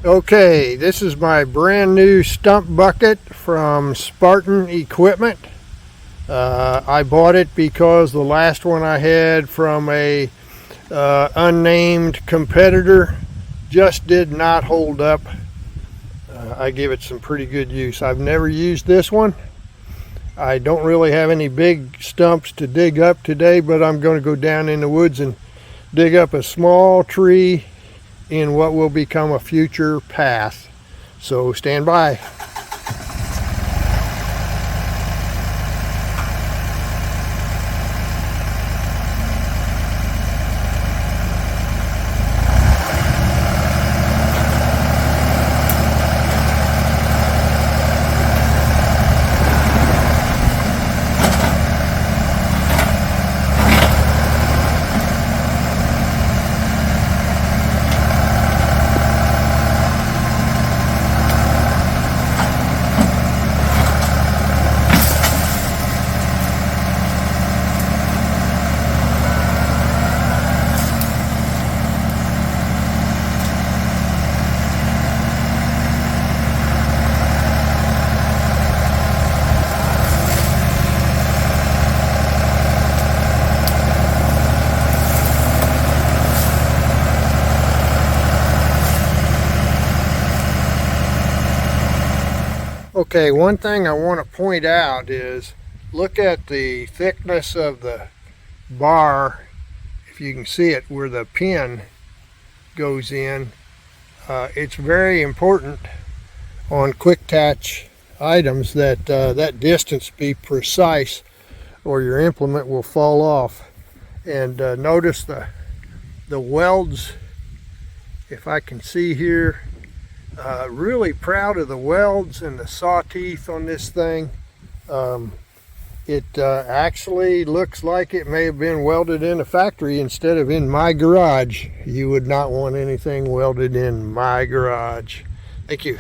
Okay, this is my brand new stump bucket from Spartan equipment. I bought it because the last one I had from a unnamed competitor just did not hold up. I give it some pretty good use. I've never used this one. I don't really have any big stumps to dig up today, but I'm going to go down in the woods and dig up a small tree in what will become a future path. So stand by. Okay, one thing I want to point out is look at the thickness of the bar. If you can see it where the pin goes in, it's very important on quick attach items that that distance be precise or your implement will fall off. And notice the welds, if I can see here. Really proud of the welds and the saw teeth on this thing. It actually looks like it may have been welded in a factory instead of in my garage. You would not want anything welded in my garage. Thank you.